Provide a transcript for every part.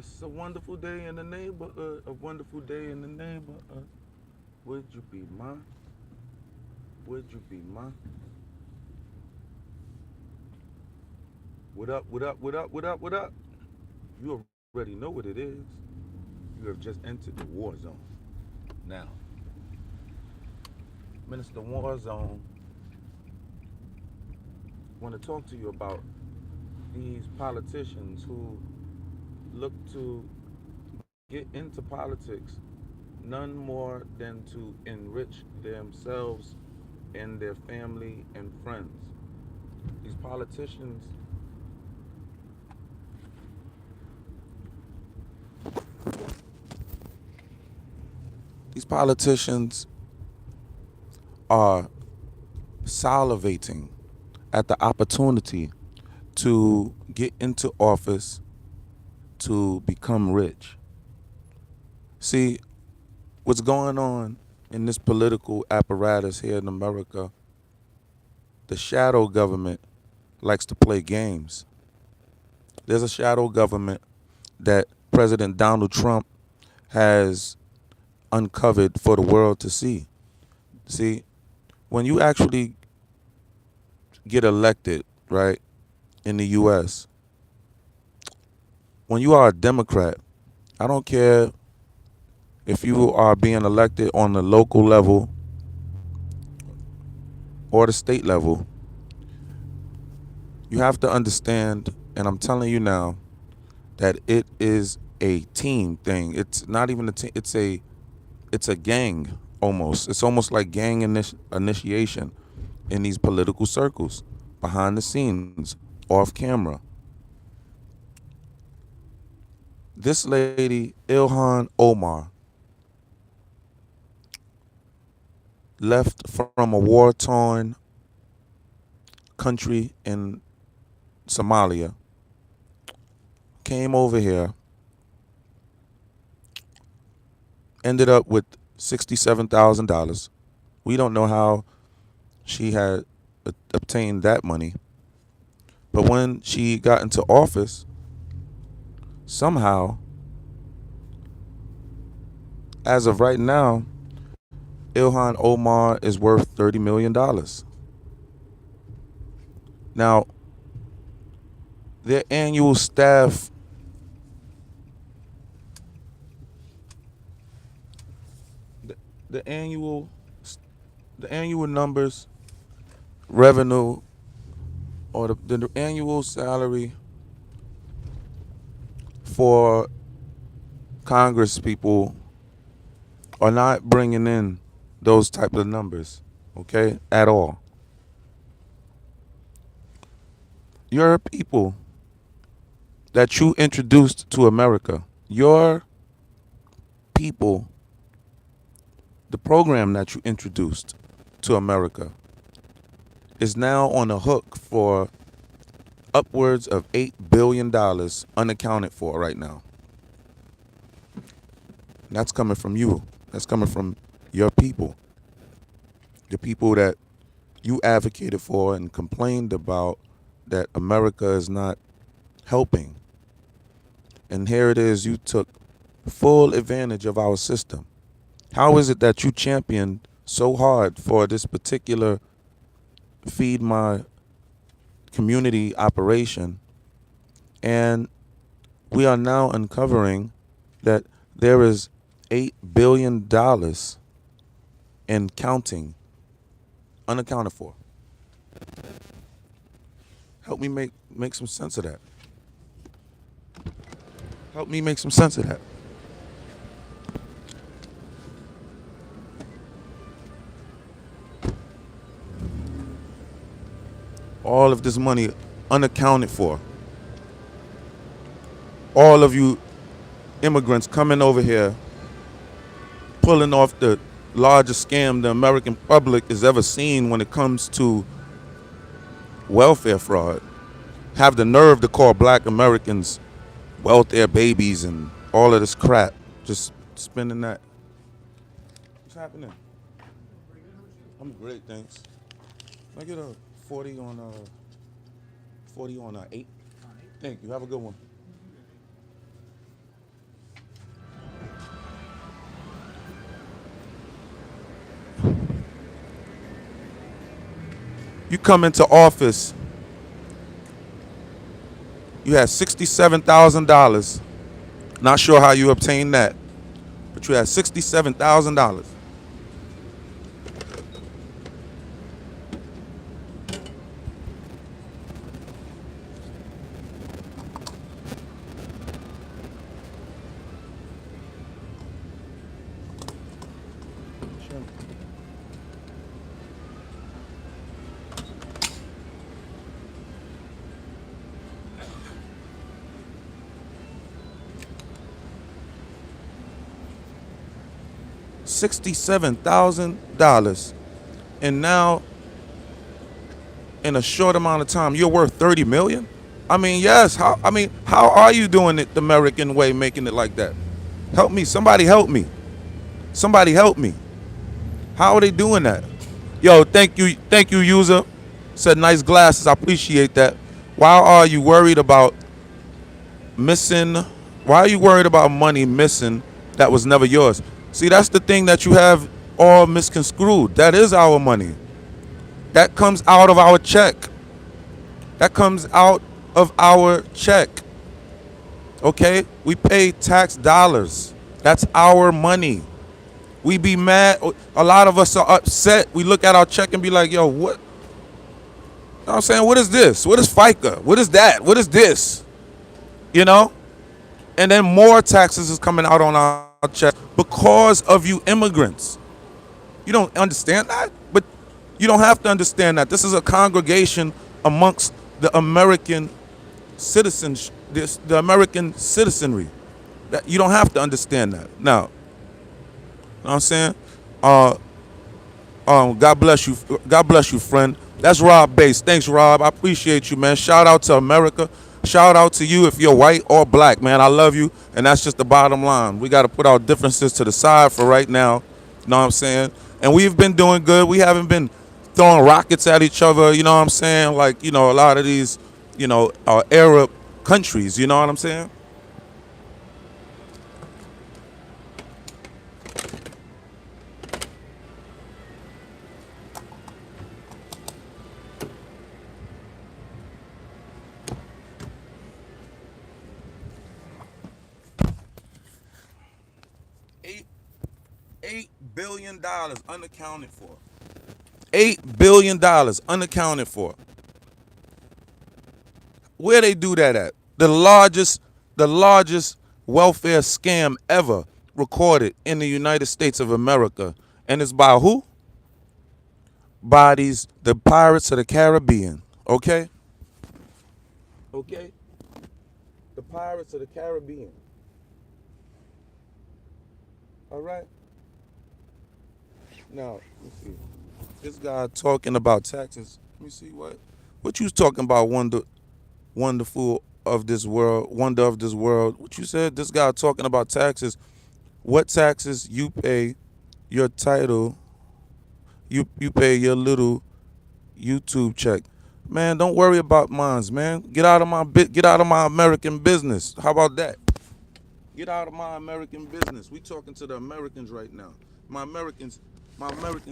It's a wonderful day in the neighborhood, a wonderful day in the neighborhood. Would you be my? Would you be my? What up, what up, what up, what up, what up? You already know what it is. You have just entered the war zone. Now, Minister War Zone, I want to talk to you about these politicians who look to get into politics none more than to enrich themselves and their family and friends. These politicians, these politicians are salivating at the opportunity to get into office to become rich. See, what's going on in this political apparatus here in America, the shadow government likes to play games. There's a shadow government that President Donald Trump has uncovered for the world to see. See, when you actually get elected, right, in the US, when you are a Democrat, I don't care if you are being elected on the local level or the state level, you have to understand, and I'm telling you now, that it is a team thing. It's not even a team. It's a gang almost. It's almost like gang initiation in these political circles, behind the scenes, off camera. This lady, Ilhan Omar, left from a war-torn country in Somalia, came over here, ended up with $67,000. We don't know how she had obtained that money. But when she got into office, somehow, as of right now, Ilhan Omar is worth $30 million. Now, their annual staff, the, the annual, the annual numbers, revenue, or the annual salary for Congress people are not bringing in those type of numbers, okay, at all. Your people that you introduced to America, your people, the program that you introduced to America is now on the hook for upwards of $8 billion unaccounted for right now. And that's coming from you. That's coming from your people. The people that you advocated for and complained about that America is not helping. And here it is, you took full advantage of our system. How is it that you championed so hard for this particular Feed My Community operation, and we are now uncovering that there is $8 billion and counting unaccounted for? Help me make some sense of that. Help me make some sense of that. All of this money unaccounted for. All of you immigrants coming over here, pulling off the largest scam the American public has ever seen when it comes to welfare fraud, have the nerve to call black Americans welfare babies and all of this crap. Just spending that. What's happening? I'm great, thanks. Can I get a 40 on 8? Thank you. Have a good one. You come into office, you had $67,000. Not sure how you obtained that, but you had $67,000. 67,000, and now in a short amount of time you're worth 30 million. I mean, yes. How are you doing it the American way, making it like that? Help me, somebody help me. Somebody help me. How are they doing that? Yo, thank you, user. Said nice glasses. I appreciate that. Why are you worried about missing? Why are you worried about money missing that was never yours? See, that's the thing that you have all misconstrued. That is our money. That comes out of our check. That comes out of our check. Okay? We pay tax dollars. That's our money. We be mad. A lot of us are upset. We look at our check and be like, yo, what? You know what I'm saying? What is this? What is FICA? What is that? What is this? You know? And then more taxes is coming out on our check because of you immigrants. You don't understand that? But you don't have to understand that. This is a congregation amongst the American citizens, the American citizenry. That you don't have to understand that. Now, you know what I'm saying? God bless you. God bless you, friend. That's Rob Bass. Thanks, Rob. I appreciate you, man. Shout out to America. Shout out to you if you're white or black, man. I love you, and that's just the bottom line. We got to put our differences to the side for right now. You know what I'm saying? And we've been doing good. We haven't been throwing rockets at each other. You know what I'm saying? Like, you know, a lot of these, you know, Arab countries. You know what I'm saying? Eight $8 billion unaccounted for. $8 billion unaccounted for. Where they do that at? The largest welfare scam ever recorded in the United States of America. And it's by who? By the Pirates of the Caribbean. Okay? Okay? The Pirates of the Caribbean. All right? Now, let's see. This guy talking about taxes. Let me see what you was talking about, wonderful of this world, wonder of this world. What you said? This guy talking about taxes. What taxes you pay? Your title. You pay your little YouTube check. Man, don't worry about mines, man. Get out of my American business. How about that? Get out of my American business. We talking to the Americans right now. My Americans,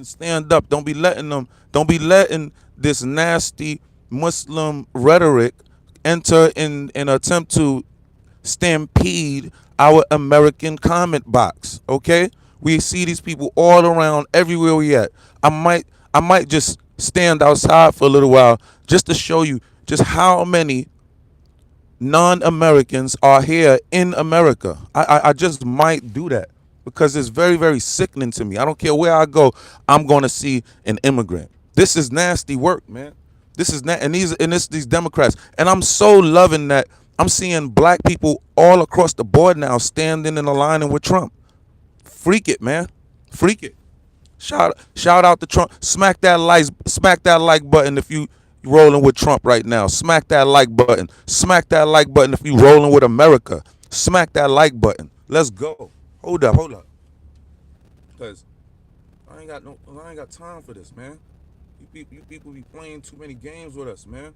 stand up. Don't be letting this nasty Muslim rhetoric enter in an attempt to stampede our American comment box. Okay? We see these people all around, everywhere we at. I might just stand outside for a little while just to show you just how many non-Americans are here in America. I just might do that because it's very, very sickening to me. I don't care where I go, I'm going to see an immigrant. This is nasty work, man. This is and these Democrats, and I'm so loving that I'm seeing black people all across the board now standing and aligning with Trump. Freak it, man. Freak it. Shout out to Trump. Smack that like button if you rolling with Trump right now. Smack that like button. Smack that like button if you rolling with America. Smack that like button. Let's go. Hold up. Cause I ain't got time for this, man. You people be playing too many games with us, man.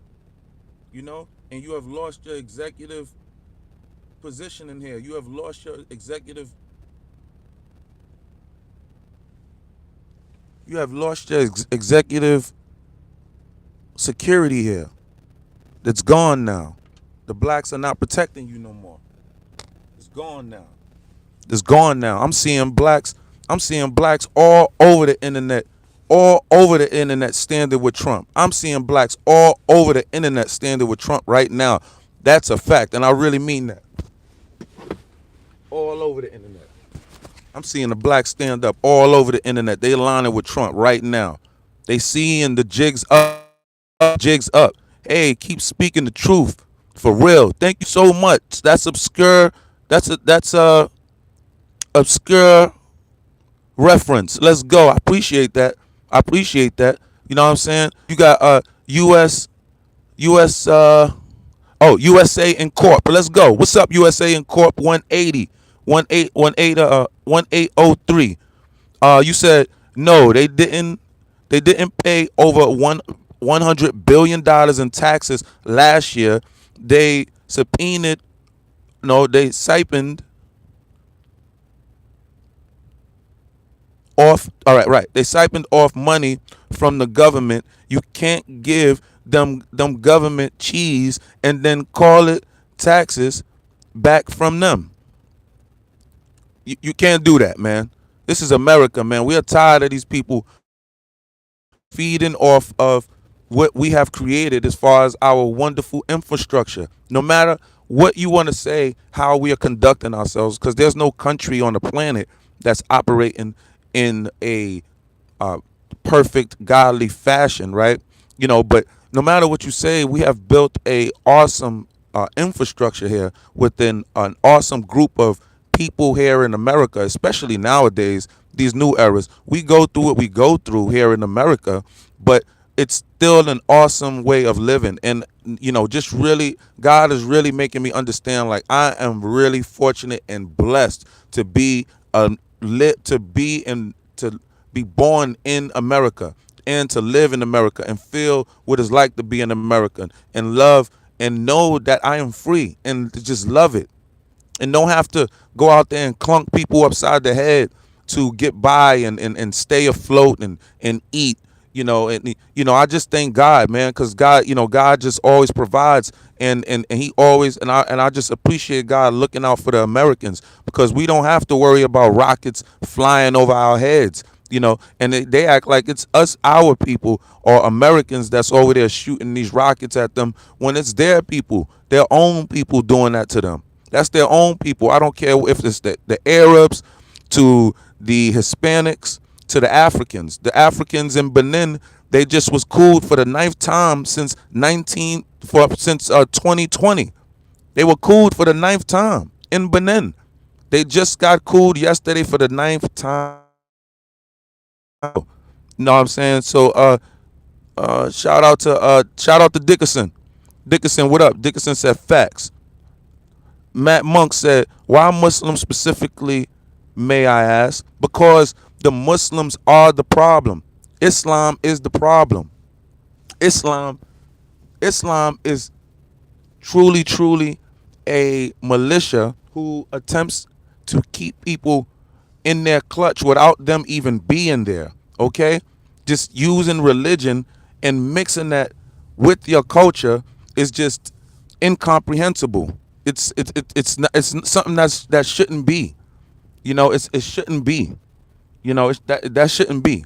You know, and you have lost your executive position in here. You have lost your executive. You have lost your executive security here. It's gone now. The blacks are not protecting you no more. It's gone now. It's gone now. I'm seeing blacks. I'm seeing blacks all over the internet, all over the internet standing with Trump. I'm seeing blacks all over the internet standing with Trump right now. That's a fact, and I really mean that. All over the internet. I'm seeing the blacks stand up all over the internet. They aligning with Trump right now. They seeing the jigs up, jigs up. Hey, keep speaking the truth for real. Thank you so much. That's obscure. That's a obscure reference. Let's go. I appreciate that. I appreciate that. You know what I'm saying? You got US USA in Corp. Let's go. What's up, USA in Corp 180 1803. You said no, they didn't pay over 100 billion dollars in taxes last year. They subpoenaed no, they siphoned off. All right, right. They siphoned off money from the government. You can't give them government cheese and then call it taxes back from them. You can't do that, man. This is America, man. We are tired of these people feeding off of what we have created as far as our wonderful infrastructure. No matter what you want to say, how we are conducting ourselves, because there's no country on the planet that's operating in a uh, perfect godly fashion, right? But no matter what you say, we have built a awesome infrastructure here within an awesome group of people here in America, especially nowadays, these new eras. We go through what we go through here in America, but it's still an awesome way of living. And, just really, God is really making me understand, like, I am really fortunate and blessed to be lit, to be born in America and to live in America and feel what it's like to be an American and love and know that I am free and to just love it and don't have to go out there and clunk people upside the head to get by and stay afloat and eat. I just thank God, man, because God just always provides, and he always, and I just appreciate God looking out for the Americans, because we don't have to worry about rockets flying over our heads. And they act like it's us, our people, or Americans that's over there shooting these rockets at them, when it's their people, their own people doing that to them. That's their own people. I don't care if it's the Arabs, to the Hispanics, to the Africans. The Africans in Benin, they just was cooled for the ninth time since 2020. They were cooled for the ninth time in Benin. They just got cooled yesterday for the ninth time. You know what I'm saying? So shout out to Dickerson. Dickerson, what up? Dickerson said facts. Matt Monk said, why Muslims specifically, may I ask? Because the Muslims are the problem. Islam is the problem. Islam Islam is truly, truly a militia who attempts to keep people in their clutch without them even being there. Okay? Just using religion and mixing that with your culture is just incomprehensible. It's something that shouldn't be. It shouldn't be. That shouldn't be.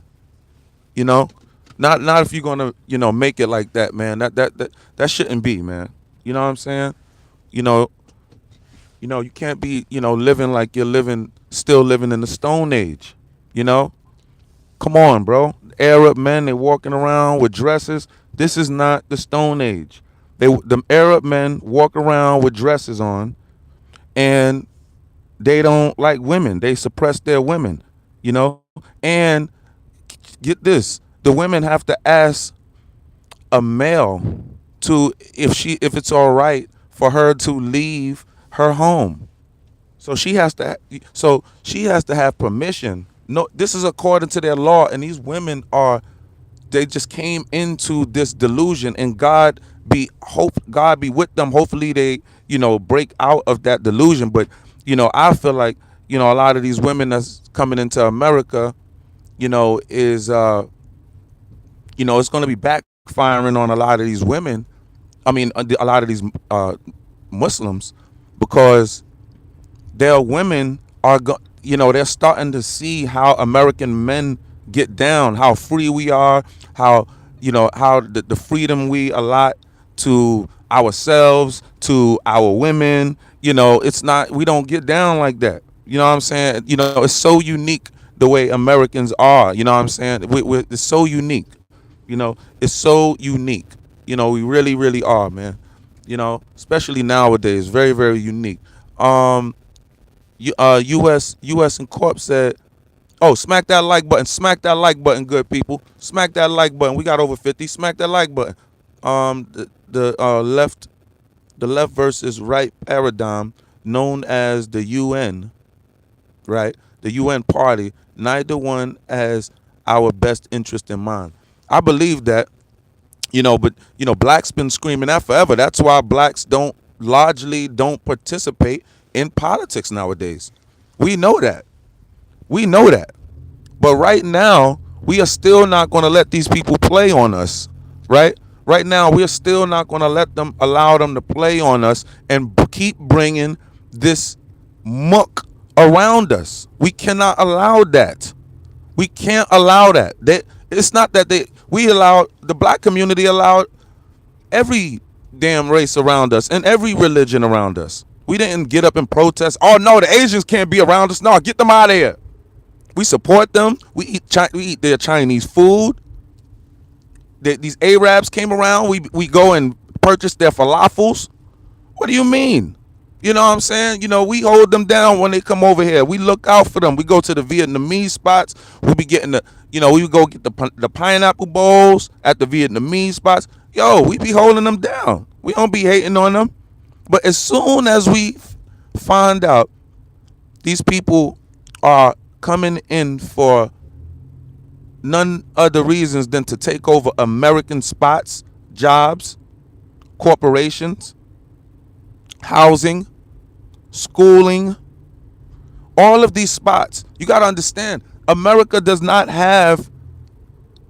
You know, not if you're gonna make it like that, man. That shouldn't be, man. You know what I'm saying? You know, you can't be living like you're still living in the Stone Age. You know, come on, bro. Arab men, they walking around with dresses. This is not the Stone Age. The Arab men walk around with dresses on, and they don't like women. They suppress their women, and get this, the women have to ask a male to if it's all right for her to leave her home. So she has to have permission. No, this is according to their law, and these women they just came into this delusion, and God be with them. Hopefully they break out of that delusion. But I feel like a lot of these women that's coming into America, is it's going to be backfiring on a lot of these women. I mean, a lot of these Muslims, because their women they're starting to see how American men get down, how free we are, how how the freedom we allot to ourselves, to our women. It's not, we don't get down like that. You know what I'm saying? It's so unique the way Americans are. You know what I'm saying? It's so unique. It's so unique. We really, really are, man. Especially nowadays, very, very unique. Um, US and Corp said, "Oh, smack that like button, smack that like button, good people, smack that like button. We got over 50. Smack that like button." The left versus right paradigm, known as the UN, right? The UN party. Neither one has our best interest in mind. I believe that. But blacks been screaming that forever. That's why blacks don't participate in politics nowadays. We know that. We know that. But right now, we are still not going to let these people play on us, right? Right now, we are still not going to allow them to play on us and keep bringing this muck around us. We cannot allow that. We can't allow that. It's not that we allow, the black community allowed every damn race around us and every religion around us. We didn't get up and protest. Oh no, the Asians can't be around us. No, get them out of here. We support them. We eat their Chinese food. These Arabs came around. We go and purchase their falafels. What do you mean? You know what I'm saying? We hold them down when they come over here. We look out for them. We go to the Vietnamese spots. We be getting we would go get the pineapple bowls at the Vietnamese spots. Yo, we be holding them down. We don't be hating on them. But as soon as we find out these people are coming in for none other reasons than to take over American spots, jobs, corporations, housing, schooling, all of these spots. You got to understand, America does not have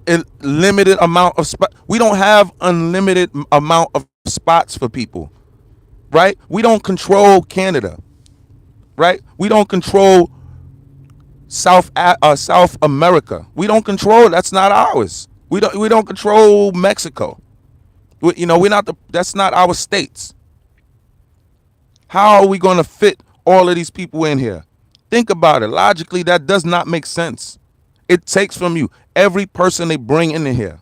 a limited amount of spots. We don't have unlimited amount of spots for people, right? We don't control Canada, right? We don't control South America. We don't control. That's not ours. We don't control Mexico. We're not that's not our states. How are we going to fit all of these people in here? Think about it. Logically, that does not make sense. It takes from you every person they bring in here.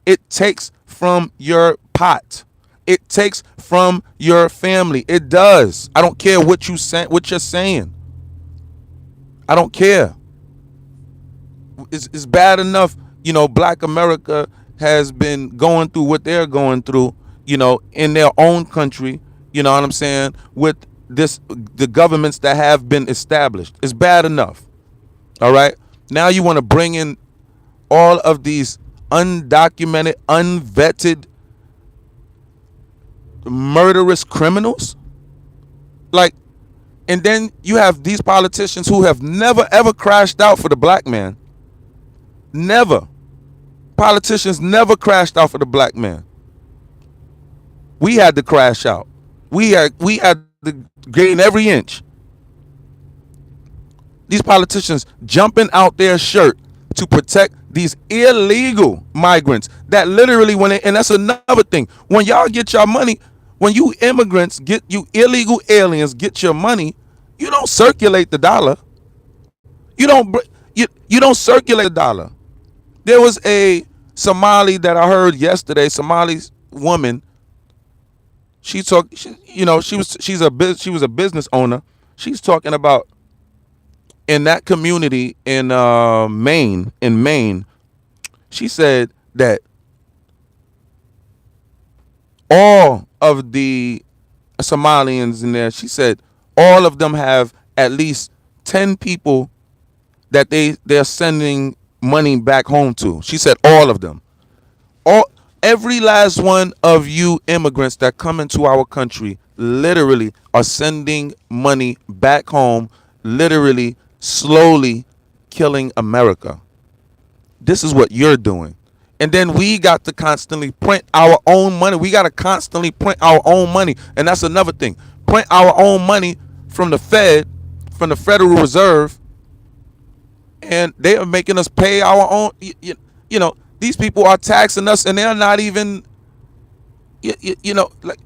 It takes from your pot. It takes from your family. It does. I don't care what you're saying. I don't care. It's bad enough, Black America has been going through what they're going through, in their own country, you know what I'm saying, with the governments that have been established. It's bad enough. All right. Now you want to bring in all of these undocumented, unvetted, murderous criminals. And then you have these politicians who have never, ever crashed out for the black man. Never. Politicians never crashed out for the black man. We had to crash out. We had to gain every inch. These politicians jumping out their shirt to protect these illegal migrants that literally, and that's another thing. When y'all get your money, when you immigrants you illegal aliens get your money, you don't circulate the dollar. You don't circulate the dollar. There was a Somali that I heard yesterday, Somali woman. She's a business owner. She's talking about in that community in Maine. She said that all of the Somalians in there, she said all of them have at least 10 people that they're sending money back home to. She said all of them. Every last one of you immigrants that come into our country literally are sending money back home, literally slowly killing America. This is what you're doing. And then we got to constantly print our own money. We got to constantly print our own money. And that's another thing. Print our own money from the Fed, from the Federal Reserve, and they are making us pay our own. You know, these people are taxing us, and they're not even, like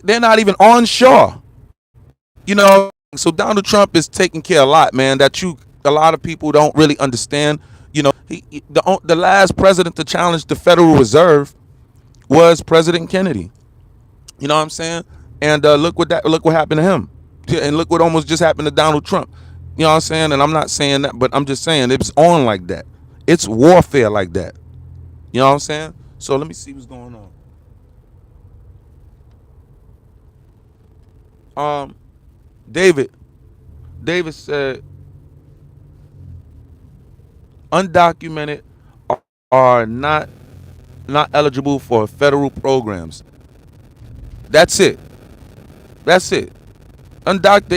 they're not even onshore. You know, so Donald Trump is taking care of a lot, man. A lot of people don't really understand. You know, the last president to challenge the Federal Reserve was President Kennedy. You know what I'm saying? And look what happened to him. Yeah, and look what almost just happened to Donald Trump. You know what I'm saying? And I'm not saying that, but I'm just saying it's on like that. It's warfare like that. You know what I'm saying? So let me see what's going on. David. David said undocumented are not eligible for federal programs. That's it. That's it. They're not